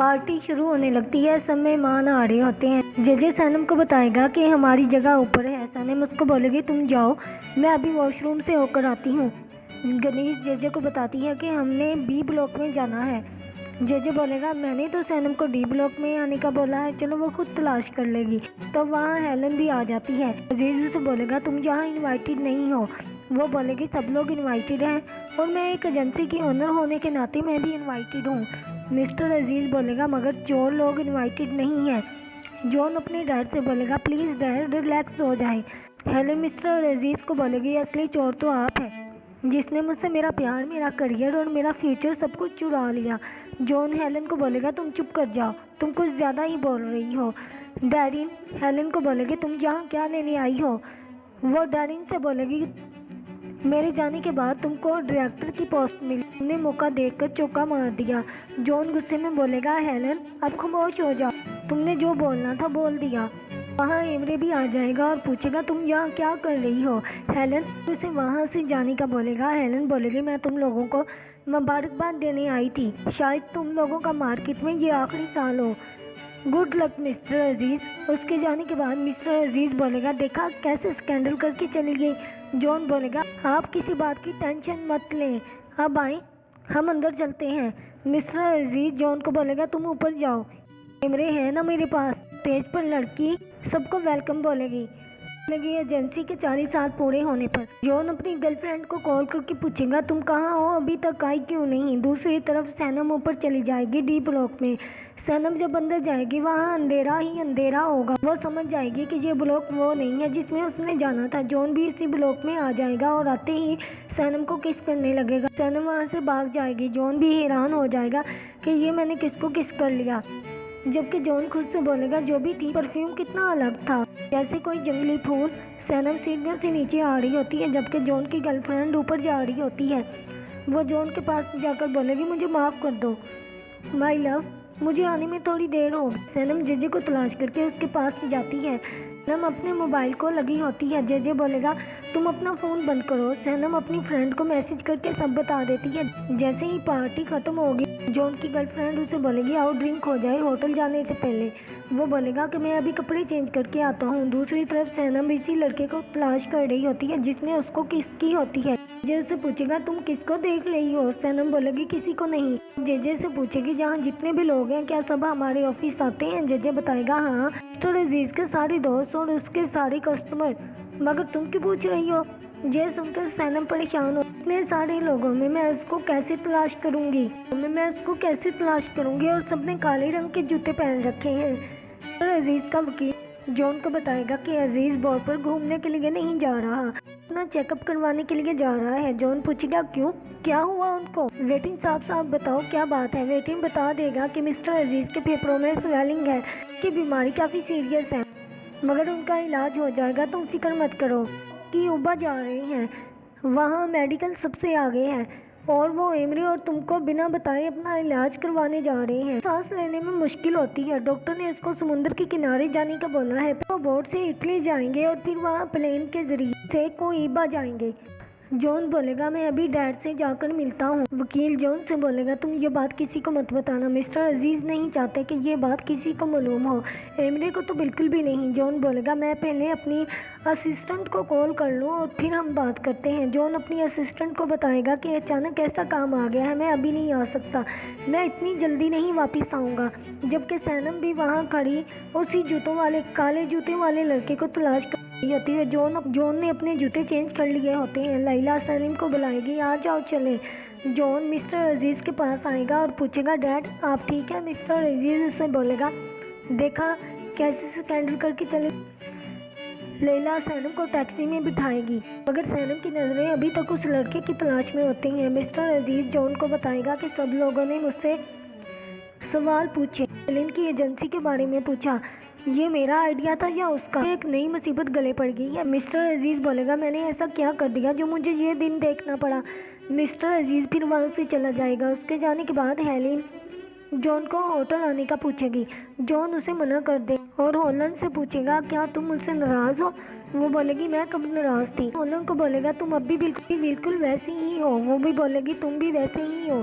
Party شروع ہونے لگتی ہے، سب مہمان آ رہے ہوتے ہیں۔ جے سینم کو بتائے گا کہ ہماری جگہ اوپر ہے۔ سینم اس کو بولے گی تم جاؤ، میں ابھی واش روم سے ہو کر آتی ہوں۔ گنیش جے کو بتاتی ہے کہ ہم نے بی بلاک میں جانا ہے۔ جے بولے گا میں نے تو سینم کو ڈی بلاک میں آنے کا بولا ہے، چلو وہ خود تلاش کر لے گی۔ تو وہاں ہیلن بھی آ جاتی ہے۔ عزیز اسے بولے گا تم یہاں انوائٹیڈ نہیں ہو۔ وہ بولے گی سب لوگ انوائٹیڈ ہیں اور میں ایک ایجنسی کی اونر ہونے کے ناطے میں بھی انوائٹیڈ ہوں۔ مسٹر عزیز بولے گا مگر چور لوگ انوائٹیڈ نہیں ہیں۔ جون اپنے ڈیڈ سے بولے گا پلیز ڈیڈ ریلیکس ہو جائیں۔ ہیلن مسٹر عزیز کو بولے گی اصلی چور تو آپ ہیں، جس نے مجھ سے میرا پیار، میرا کریئر اور میرا فیوچر سب کچھ چرا لیا۔ جون ہیلن کو بولے گا تم چپ کر جاؤ، تم کچھ زیادہ ہی بول رہی ہو۔ ڈیرین ہیلن کو بولے گی تم یہاں کیا لینے آئی ہو۔ وہ ڈیرین سے بولے گی میرے جانے کے بعد تم کو ڈائریکٹر کی پوسٹ ملی، تم نے موقع دیکھ کر چوکا مار دیا۔ جون غصے میں بولے گا ہیلن اب خاموش ہو جاؤ، تم نے جو بولنا تھا بول دیا۔ وہاں ایمرے بھی آ جائے گا اور پوچھے گا تم یہاں کیا کر رہی ہو۔ ہیلن اسے وہاں سے جانے کا بولے گا۔ ہیلن بولے گی میں تم لوگوں کو مبارکباد دینے آئی تھی، شاید تم لوگوں کا مارکیٹ میں یہ آخری سال ہو۔ گڈ لک مسٹر عزیز۔ اس کے جانے کے بعد مسٹر عزیز بولے گا دیکھا کیسے اسکینڈل کر کے چلی گئی۔ جون بولے گا آپ کسی بات کی ٹینشن مت لیں، اب آئیں ہم اندر چلتے ہیں۔ مسٹر عزیز جون کو بولے گا تم اوپر جاؤ، کیمرے ہیں نا میرے پاس۔ اسٹیج پر لڑکی سب کو ویلکم بولے گی ایجنسی کے 40 سال پورے ہونے پر۔ جون اپنی گرل فرینڈ کو کال کر کے پوچھے گا تم کہاں ہو، ابھی تک آئی کیوں نہیں۔ دوسری طرف سینم اوپر چلی جائے گی ڈی بلاک میں۔ سینم جب اندر جائے گی وہاں اندھیرا ہی اندھیرا ہوگا۔ وہ سمجھ جائے گی کہ یہ بلاک وہ نہیں ہے جس میں اس نے جانا تھا۔ جون بھی اسی بلاک میں آ جائے گا اور آتے ہی سینم کو کس کرنے لگے گا۔ سینم وہاں سے بھاگ جائے گی۔ جون بھی حیران ہو جائے گا کہ یہ میں نے کس کو کس کر لیا، جبکہ جون خود سے بولے گا جو بھی تھی پرفیوم کتنا الگ تھا، جیسے کوئی جنگلی پھول۔ سینم سیڑھیوں سے نیچے آ رہی ہوتی ہے جبکہ جون کی گرل فرینڈ اوپر جا رہی ہوتی ہے۔ وہ جون کے پاس جا کر بولے گی مجھے معاف کر دو مائی لو، مجھے آنے میں تھوڑی دیر ہوگی۔ سینم جے کو تلاش کر کے اس کے پاس جاتی ہے۔ سینم اپنے موبائل کو لگی ہوتی ہے۔ جے بولے گا تم اپنا فون بند کرو۔ سینم اپنی فرینڈ کو میسج کر کے سب بتا دیتی ہے۔ جیسے ہی پارٹی ختم ہوگی جون کی گرل فرینڈ اسے بولے گی آؤ ڈرنک ہو جائے ہوٹل جانے سے پہلے۔ وہ بولے گا کہ میں ابھی کپڑے چینج کر کے آتا ہوں۔ دوسری طرف سینم اسی لڑکے کو تلاش کر رہی ہوتی ہے جس نے اس کو کس کی ہوتی ہے۔ جے سے پوچھے گا تم کس کو دیکھ رہی ہو۔ سینم بولے گی کسی کو نہیں۔ جے سے پوچھے گی جہاں جتنے بھی لوگ ہیں کیا سب ہمارے آفس آتے ہیں۔ جے بتائے گا ہاں، مسٹر عزیز کے سارے دوست اور اس کے سارے کسٹمر، مگر تم کیوں پوچھ رہی ہو۔ جے سن کر سینم پریشان ہو، اتنے سارے لوگوں میں میں اس کو کیسے تلاش کروں گی، اور سب نے کالے رنگ کے جوتے پہن رکھے ہیں۔ مسٹر عزیز کا وکیل جون کو بتائے گا کہ عزیز بورڈ پر گھومنے کے لیے نہیں جا رہا، اپنا چیک اپ کروانے کے لیے جا رہا ہے۔ جون پوچھے گا کیوں، کیا ہوا ان کو۔ ویٹنگ صاحب بتاؤ کیا بات ہے۔ ویٹنگ بتا دے گا کہ مسٹر عزیز کے پھیپھڑوں میں سویلنگ ہے، کی بیماری کافی سیریس ہے مگر ان کا علاج ہو جائے گا، تم فکر مت کرو۔ کی اوبا جا رہے ہیں، وہاں میڈیکل سب سے آگے ہے اور وہ ایمرے اور تم کو بنا بتائے اپنا علاج کروانے جا رہے ہیں۔ سانس لینے میں مشکل ہوتی ہے، ڈاکٹر نے اس کو سمندر کے کنارے جانے کا بولا ہے۔ وہ بوٹ سے اٹلی جائیں گے اور پھر وہاں پلین کے ذریعے سے کوئیبا جائیں گے۔ جون بولے گا میں ابھی ڈیڈ سے جا کر ملتا ہوں۔ وکیل جون سے بولے گا تم یہ بات کسی کو مت بتانا، مسٹر عزیز نہیں چاہتے کہ یہ بات کسی کو معلوم ہو، ایمرے کو تو بالکل بھی نہیں۔ جون بولے گا میں پہلے اپنی اسسٹنٹ کو کال کر لوں اور پھر ہم بات کرتے ہیں۔ جون اپنی اسسٹنٹ کو بتائے گا کہ اچانک ایسا کام آ گیا ہے، میں ابھی نہیں آ سکتا، میں اتنی جلدی نہیں واپس آؤں گا۔ جبکہ سینم بھی وہاں کھڑی اسی کالے جوتے والے لڑکے کو تلاش کر رہی ہوتی ہے۔ جون نے اپنے جوتے چینج کر لیے ہوتے ہیں۔ لیلا سینم کو بلائے گی آ جاؤ چلے۔ جون مسٹر عزیز کے پاس آئے گا اور پوچھے گا ڈیڈ آپ ٹھیک ہے۔ مسٹر عزیز اسے بولے گا دیکھا کیسے اسکینڈل کر کے چلے۔ لیلا سینم کو ٹیکسی میں بٹھائے گی مگر سینم کی نظریں ابھی تک اس لڑکے کی تلاش میں ہوتی ہیں۔ مسٹر عزیز جون کو بتائے گا کہ سب لوگوں نے مجھ سے سوال پوچھے، ہیلن کی ایجنسی کے بارے میں پوچھا، یہ میرا آئیڈیا تھا یا اس کا۔ ایک نئی مصیبت گلے پڑ گئی ہے۔ مسٹر عزیز بولے گا میں نے ایسا کیا کر دیا جو مجھے یہ دن دیکھنا پڑا۔ مسٹر عزیز پھر وہاں سے چلا جائے گا۔ اس کے جانے کے بعد ہیلن جون کو ہوٹل آنے کا پوچھے گی، جون اسے منع کر دے اور ہولن سے پوچھے گا کیا تم مجھ سے ناراض ہو۔ وہ بولے گی میں کب ناراض تھی۔ ہولن کو بولے گا تم اب بھی بالکل ویسی ہی ہو۔ وہ بھی بولے گی تم بھی ویسے ہی ہو۔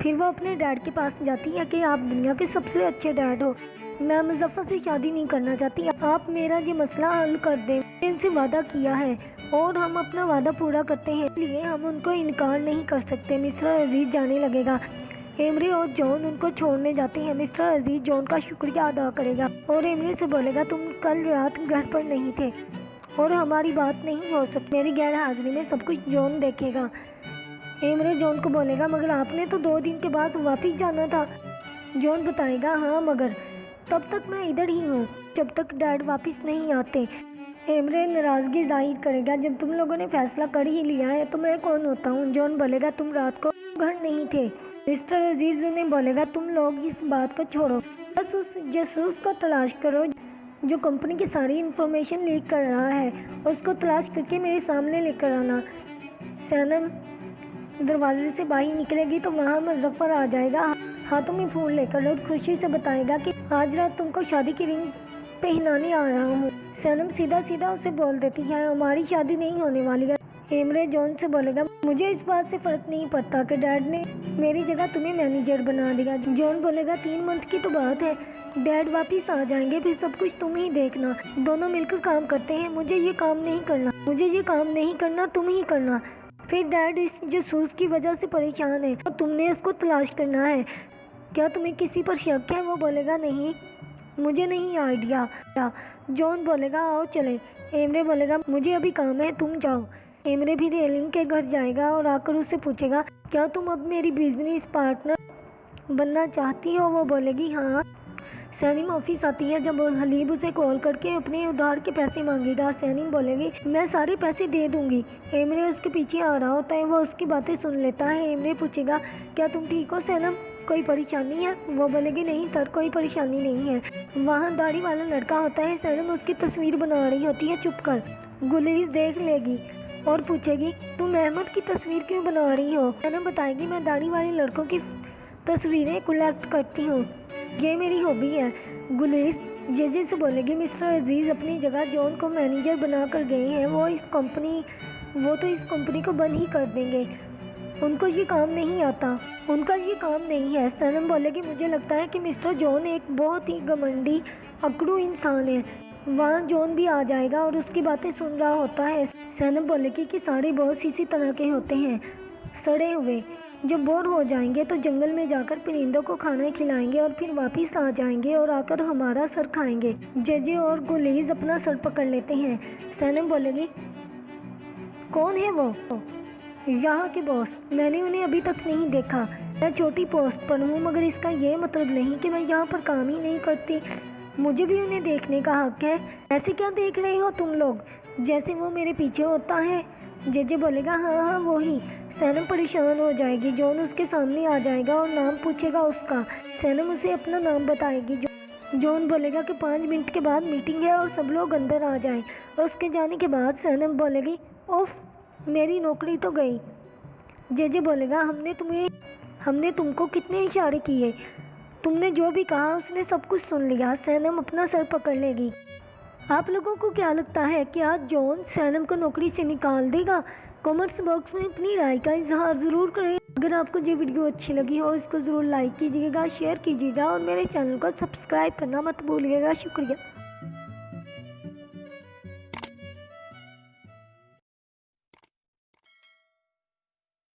پھر وہ اپنے ڈیڈ کے پاس جاتی ہے کہ آپ دنیا کے سب سے اچھے ڈیڈ ہو، میں مظفر سے شادی نہیں کرنا چاہتی، آپ میرا یہ مسئلہ حل کر دیں، ان سے وعدہ کیا ہے اور ہم اپنا وعدہ پورا کرتے ہیں، اس لیے ہم ان کو انکار نہیں کر سکتے۔ مسٹر عزیز جانے لگے گا، ایمری اور جان ان کو چھوڑنے جاتے ہیں۔ مسٹر عزیز جان کا شکریہ ادا کرے گا اور ایمری سے بولے گا تم کل رات گھر پر نہیں تھے اور ہماری بات نہیں ہو سکتی، میری غیر حاضری میں سب کچھ جان دیکھے گا۔ ایمری جان کو بولے گا مگر آپ نے تو 2 دن کے بعد واپس جانا تھا۔ جان بتائے گا ہاں مگر تب تک میں ادھر ہی ہوں جب تک ڈیڈ واپس نہیں آتے۔ ایمری ناراضگی ظاہر کرے گا، جب تم لوگوں نے فیصلہ کر ہی لیا ہے تو میں کون ہوتا ہوں۔ جان بولے گا تم رات کو گھر نہیں تھے۔ مسٹر عزیز نے بولے گا تم لوگ اس بات کو چھوڑو، بس اس جاسوس کو تلاش کرو جو کمپنی کی ساری انفارمیشن لیک کر رہا ہے، اس کو تلاش کر کے میرے سامنے لے کر آنا۔ سینم دروازے سے باہر نکلے گی تو وہاں مظفر آ جائے گا ہاتھوں میں پھول لے کر اور خوشی سے بتائے گا کہ آج رات تم کو شادی کی رنگ پہنانے آ رہا ہوں۔ سینم سیدھا سیدھا اسے بول دیتی ہے ہماری شادی نہیں ہونے والی ہے۔ ایمری جان سے بولے گا مجھے اس بات سے فرق نہیں پڑتا کہ ڈیڈ نے میری جگہ تمہیں مینیجر بنا دیا۔ جان بولے گا 3 منتھ کی تو بات ہے، ڈیڈ واپس آ جائیں گے پھر سب کچھ تم ہی دیکھنا، دونوں مل کر کام کرتے ہیں، مجھے یہ کام نہیں کرنا تم ہی کرنا۔ پھر ڈیڈ اس جاسوس کی وجہ سے پریشان ہے اور تم نے اس کو تلاش کرنا ہے، کیا تمہیں کسی پر شک ہے؟ وہ بولے گا نہیں مجھے نہیں آئیڈیا۔ جان بولے گا آؤ چلیں۔ ایمری بولے گا مجھے ابھی کام ہے تم جاؤ۔ ایمری بھی ریلنگ کے گھر جائے گا اور آ کر اس سے پوچھے گا کیا تم اب میری بزنس پارٹنر بننا چاہتی ہو؟ وہ بولے گی ہاں۔ سینم آفس آتی ہے جب حلیب اسے کال کر کے اپنے ادھار کے پیسے مانگے گا۔ سینم بولے گی میں سارے پیسے دے دوں گی۔ ایمری اس کے پیچھے آ رہا ہوتا ہے، وہ اس کی باتیں سن لیتا ہے۔ ایمری پوچھے گا کیا تم ٹھیک ہو سینم، کوئی پریشانی ہے؟ وہ بولے گی نہیں سر کوئی پریشانی نہیں ہے۔ وہاں داڑھی والا لڑکا ہوتا ہے، سینم اس کی تصویر بنا رہی ہوتی ہے چھپ کر، گلیز دیکھ لے گی اور پوچھے گی تم احمد کی تصویر کیوں بنا رہی ہو؟ سینم بتائے گی میں داڑھی والے لڑکوں کی تصویریں کلیکٹ کرتی ہوں، یہ میری ہابی ہے۔ گلیز جیجے سے بولے گی مسٹر عزیز اپنی جگہ جان کو مینیجر بنا کر گئے ہیں، وہ تو اس کمپنی کو بند ہی کر دیں گے، ان کو یہ کام نہیں آتا، ان کا یہ کام نہیں ہے۔ سینم بولے گی مجھے لگتا ہے کہ مسٹر جان ایک بہت ہی گھمنڈی اکڑو انسان ہے۔ وہاں جان بھی آ جائے گا اور اس کی باتیں سن رہا ہوتا ہے۔ سینم بولے گی کہ سارے باس اسی طرح کے ہوتے ہیں، سڑے ہوئے، جب بور ہو جائیں گے تو جنگل میں جا کر پرندوں کو کھانا کھلائیں گے اور پھر واپس آ جائیں گے اور آ کر ہمارا سر کھائیں گے۔ ججے اور گلیز اپنا سر پکڑ لیتے ہیں۔ سینم بولے گی کون ہے وہ؟ یہاں کے باس، میں نے انہیں ابھی تک نہیں دیکھا، میں چھوٹی پوسٹ پر ہوں مگر اس کا یہ مطلب نہیں کہ میں یہاں پر کام ہی نہیں کرتی، مجھے بھی انہیں دیکھنے کا حق ہے۔ ایسے کیا دیکھ رہے ہو تم لوگ جیسے وہ میرے پیچھے ہوتا ہے؟ ججے بولے گا ہاں ہاں وہی۔ سینم پریشان ہو جائے گی، جان اس کے سامنے آ جائے گا اور نام پوچھے گا اس کا۔ سینم اسے اپنا نام بتائے گی۔ جان بولے گا کہ 5 منٹ کے بعد میٹنگ ہے اور سب لوگ اندر آ جائیں، اور اس کے جانے کے بعد سینم بولے گی اوف میری نوکری تو گئی۔ ججے بولے گا ہم نے تم کو کتنے اشارے کیے، تم نے جو بھی کہا اس نے سب کچھ سن لیا۔ سینم اپنا سر پکڑ لے گی۔ آپ لوگوں کو کیا لگتا ہے کہ آج جان سینم کو نوکری سے نکال دے گا؟ کامنٹس باکس میں اپنی رائے کا اظہار ضرور کریں۔ اگر آپ کو یہ ویڈیو اچھی لگی ہو اس کو ضرور لائک کیجیے گا، شیئر کیجیے گا اور میرے چینل کو سبسکرائب کرنا مت بھولیے گا۔ شکریہ۔